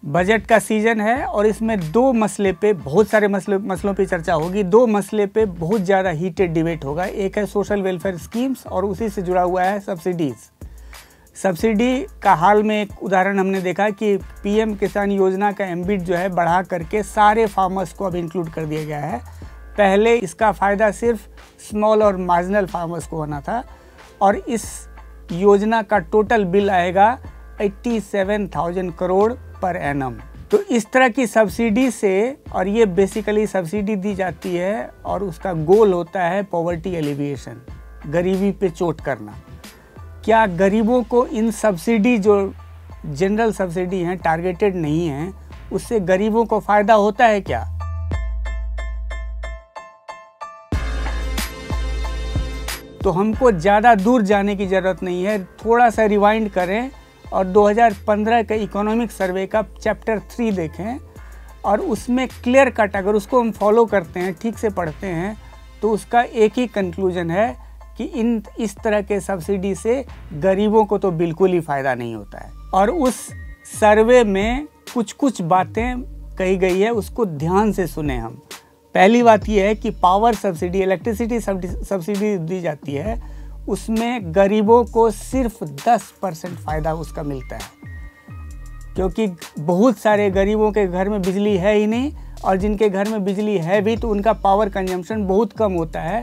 Budget का season है और इसमें दो मसले पे, बहुत सारे मसलों पे चर्चा होगी। दो मसले पे बहुत ज़्यादा हीटेड डिबेट होगा। एक है सोशल वेलफेयर स्कीम्स और उसी से जुड़ा हुआ है सब्सिडीज़। सब्सिडी का हाल में एक उदाहरण हमने देखा कि पीएम किसान योजना का एम्बिट जो है बढ़ा करके सारे फार्मर्स को अब इंक्लूड कर दिया गया है। पहले इसका फ़ायदा सिर्फ स्मॉल और मार्जिनल फार्मर्स को होना था और इस योजना का टोटल बिल आएगा 87,000 करोड़ पर एनम। तो इस तरह की सब्सिडी से, और ये बेसिकली सब्सिडी दी जाती है और उसका गोल होता है पॉवर्टी एलिविएशन, गरीबी पे चोट करना। क्या गरीबों को इन सब्सिडी जो जनरल सब्सिडी हैं, टारगेटेड नहीं हैं, उससे गरीबों को फ़ायदा होता है क्या? तो हमको ज़्यादा दूर जाने की ज़रूरत नहीं है, थोड़ा सा रिवाइंड करें और 2015 के इकोनॉमिक सर्वे का चैप्टर 3 देखें और उसमें क्लियर कट, अगर उसको हम फॉलो करते हैं, ठीक से पढ़ते हैं, तो उसका एक ही कंक्लूजन है कि इस तरह के सब्सिडी से गरीबों को तो बिल्कुल ही फ़ायदा नहीं होता है। और उस सर्वे में कुछ बातें कही गई है, उसको ध्यान से सुने हम। पहली बात यह है कि पावर सब्सिडी, इलेक्ट्रिसिटी सब्सिडी दी जाती है, उसमें गरीबों को सिर्फ 10% फ़ायदा उसका मिलता है, क्योंकि बहुत सारे गरीबों के घर में बिजली है ही नहीं और जिनके घर में बिजली है भी तो उनका पावर कंजम्पशन बहुत कम होता है।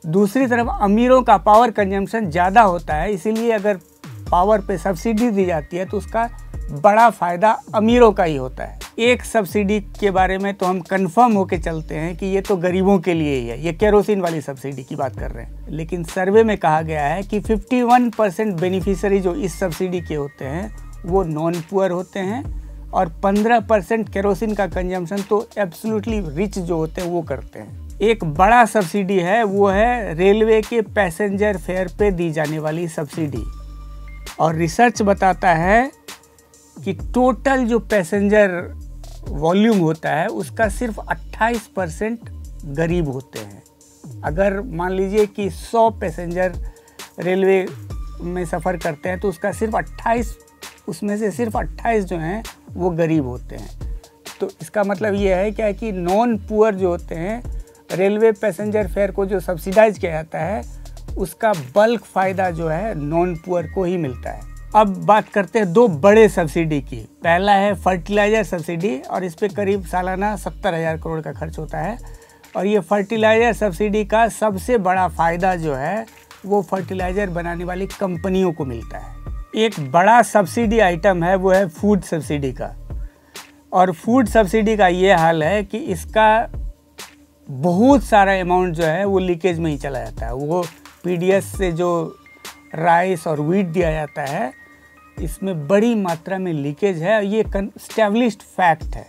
दूसरी तरफ अमीरों का पावर कंजम्पशन ज़्यादा होता है, इसीलिए अगर पावर पे सब्सिडी दी जाती है तो उसका बड़ा फ़ायदा अमीरों का ही होता है। एक सब्सिडी के बारे में तो हम कंफर्म होके चलते हैं कि ये तो गरीबों के लिए ही है, ये केरोसिन वाली सब्सिडी की बात कर रहे हैं। लेकिन सर्वे में कहा गया है कि 51% बेनिफिशियरी जो इस सब्सिडी के होते हैं वो नॉन पुअर होते हैं और 15% केरोसिन का कंजम्पशन तो एब्सोल्युटली रिच जो होते हैं वो करते हैं। एक बड़ा सब्सिडी है, वो है रेलवे के पैसेंजर फेयर पे दी जाने वाली सब्सिडी। और रिसर्च बताता है कि टोटल जो पैसेंजर वॉल्यूम होता है उसका सिर्फ 28% गरीब होते हैं। अगर मान लीजिए कि 100 पैसेंजर रेलवे में सफ़र करते हैं तो उसका सिर्फ 28, उसमें से सिर्फ 28 जो हैं वो गरीब होते हैं। तो इसका मतलब ये है क्या कि नॉन पुअर जो होते हैं, रेलवे पैसेंजर फेयर को जो सब्सिडाइज किया जाता है उसका बल्क फ़ायदा जो है नॉन पुअर को ही मिलता है। अब बात करते हैं दो बड़े सब्सिडी की। पहला है फर्टिलाइज़र सब्सिडी और इस पे करीब सालाना 70,000 करोड़ का खर्च होता है। और ये फर्टिलाइज़र सब्सिडी का सबसे बड़ा फ़ायदा जो है वो फर्टिलाइज़र बनाने वाली कंपनियों को मिलता है। एक बड़ा सब्सिडी आइटम है वो है फूड सब्सिडी का। और फूड सब्सिडी का ये हाल है कि इसका बहुत सारा अमाउंट जो है वो लीकेज में ही चला जाता है। वो पीडीएस से जो राइस और व्हीट दिया जाता है इसमें बड़ी मात्रा में लीकेज है, ये एस्टैब्लिश्ड फैक्ट है।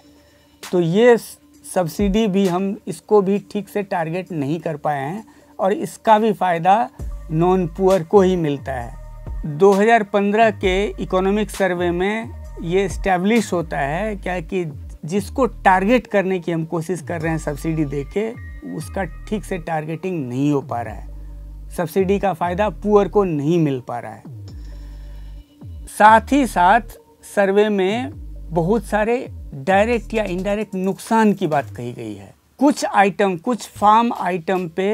तो ये सब्सिडी भी हम इसको भी ठीक से टारगेट नहीं कर पाए हैं और इसका भी फ़ायदा नॉन पुअर को ही मिलता है। 2015 के इकोनॉमिक सर्वे में ये एस्टैब्लिश होता है क्या कि जिसको टारगेट करने की हम कोशिश कर रहे हैं सब्सिडी देके, उसका ठीक से टारगेटिंग नहीं हो पा रहा है। सब्सिडी का फ़ायदा पुअर को नहीं मिल पा रहा है। साथ ही साथ सर्वे में बहुत सारे डायरेक्ट या इनडायरेक्ट नुकसान की बात कही गई है। कुछ आइटम, कुछ फार्म आइटम पे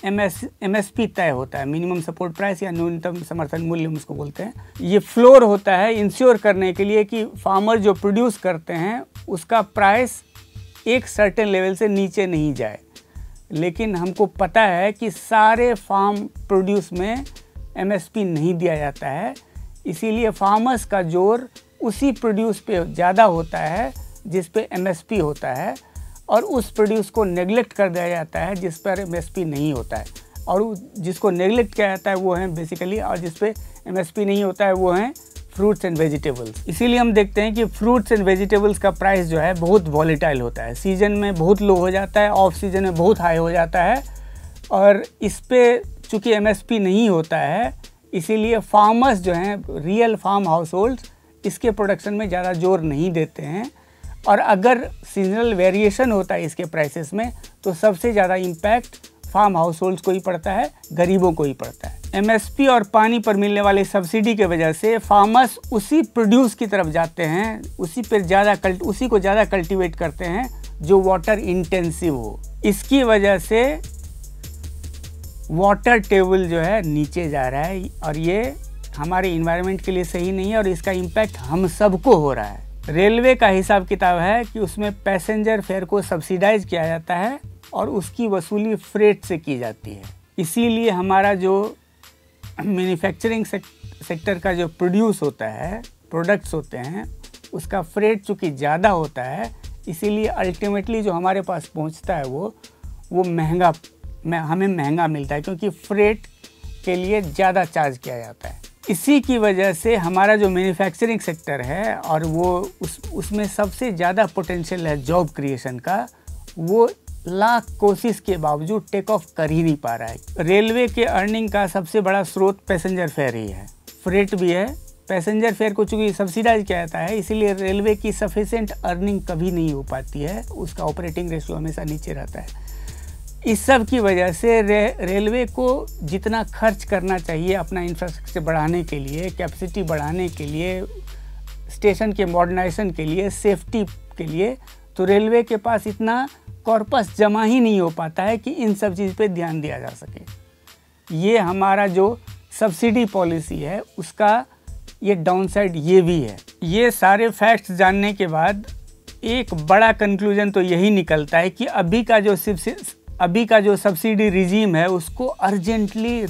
एमएसपी तय होता है, मिनिमम सपोर्ट प्राइस या न्यूनतम समर्थन मूल्य हम उसको बोलते हैं। ये फ्लोर होता है इंश्योर करने के लिए कि फार्मर जो प्रोड्यूस करते हैं उसका प्राइस एक सर्टेन लेवल से नीचे नहीं जाए। लेकिन हमको पता है कि सारे फार्म प्रोड्यूस में एमएसपी नहीं दिया जाता है, इसीलिए फार्मर्स का जोर उसी प्रोड्यूस पे ज़्यादा होता है जिस पे एमएसपी होता है और उस प्रोड्यूस को नेगलेक्ट कर दिया जाता है जिस पर एमएसपी नहीं होता है। और जिसको नेगलेक्ट किया जाता है वो है बेसिकली, और जिस पे एमएसपी नहीं होता है वो हैं फ्रूट्स एंड वेजिटेबल्स। इसीलिए हम देखते हैं कि फ्रूट्स एंड वेजिटेबल्स का प्राइस जो है बहुत वॉलेटाइल होता है। सीजन में बहुत लो हो जाता है, ऑफ सीजन में बहुत हाई हो जाता है। और इस पे चूँकि एमएसपी नहीं होता है इसीलिए फार्मर्स जो हैं, रियल फार्म हाउस होल्ड्स, इसके प्रोडक्शन में ज़्यादा जोर नहीं देते हैं। और अगर सीजनल वेरिएशन होता है इसके प्राइसेस में तो सबसे ज़्यादा इम्पैक्ट फार्म हाउस होल्ड्स को ही पड़ता है, गरीबों को ही पड़ता है। एमएसपी और पानी पर मिलने वाली सब्सिडी के वजह से फार्मर्स उसी प्रोड्यूस की तरफ जाते हैं, उसी को ज़्यादा कल्टीवेट करते हैं जो वाटर इंटेंसिव हो। इसकी वजह से वाटर टेबल जो है नीचे जा रहा है और ये हमारे इन्वायरमेंट के लिए सही नहीं है और इसका इम्पैक्ट हम सबको हो रहा है। रेलवे का हिसाब किताब है कि उसमें पैसेंजर फेयर को सब्सिडाइज किया जाता है और उसकी वसूली फ्रेट से की जाती है। इसीलिए हमारा जो मैन्युफैक्चरिंग सेक्टर का जो प्रोड्यूस होता है, प्रोडक्ट्स होते हैं, उसका फ्रेट चूँकि ज़्यादा होता है, इसीलिए अल्टीमेटली जो हमारे पास पहुंचता है वो हमें महंगा मिलता है, क्योंकि फ्रेट के लिए ज़्यादा चार्ज किया जाता है। इसी की वजह से हमारा जो मैन्युफैक्चरिंग सेक्टर है और वो उसमें सबसे ज़्यादा पोटेंशियल है जॉब क्रिएशन का, वो लाख कोशिश के बावजूद टेक ऑफ कर ही नहीं पा रहा है। रेलवे के अर्निंग का सबसे बड़ा स्रोत पैसेंजर फेयर ही है, फ्रेट भी है। पैसेंजर फेयर को चूँकि सब्सिडाइज किया जाता है, इसीलिए रेलवे की सफिशिएंट अर्निंग कभी नहीं हो पाती है, उसका ऑपरेटिंग रेशियो हमेशा नीचे रहता है। इस सब की वजह से रेलवे को जितना खर्च करना चाहिए अपना इंफ्रास्ट्रक्चर बढ़ाने के लिए, कैपेसिटी बढ़ाने के लिए, स्टेशन के मॉडर्नाइजेशन के लिए, सेफ्टी के लिए, तो रेलवे के पास इतना कॉर्पस जमा ही नहीं हो पाता है कि इन सब चीज़ पे ध्यान दिया जा सके। ये हमारा जो सब्सिडी पॉलिसी है उसका ये डाउनसाइड ये भी है। ये सारे फैक्ट्स जानने के बाद एक बड़ा कंक्लूजन तो यही निकलता है कि अभी का जो सब्सिडी रिजीम है उसको अर्जेंटली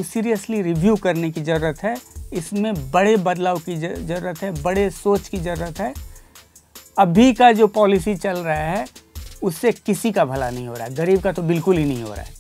सीरियसली रिव्यू करने की ज़रूरत है। इसमें बड़े बदलाव की ज़रूरत है, बड़े सोच की ज़रूरत है। अभी का जो पॉलिसी चल रहा है उससे किसी का भला नहीं हो रहा है, गरीब का तो बिल्कुल ही नहीं हो रहा है।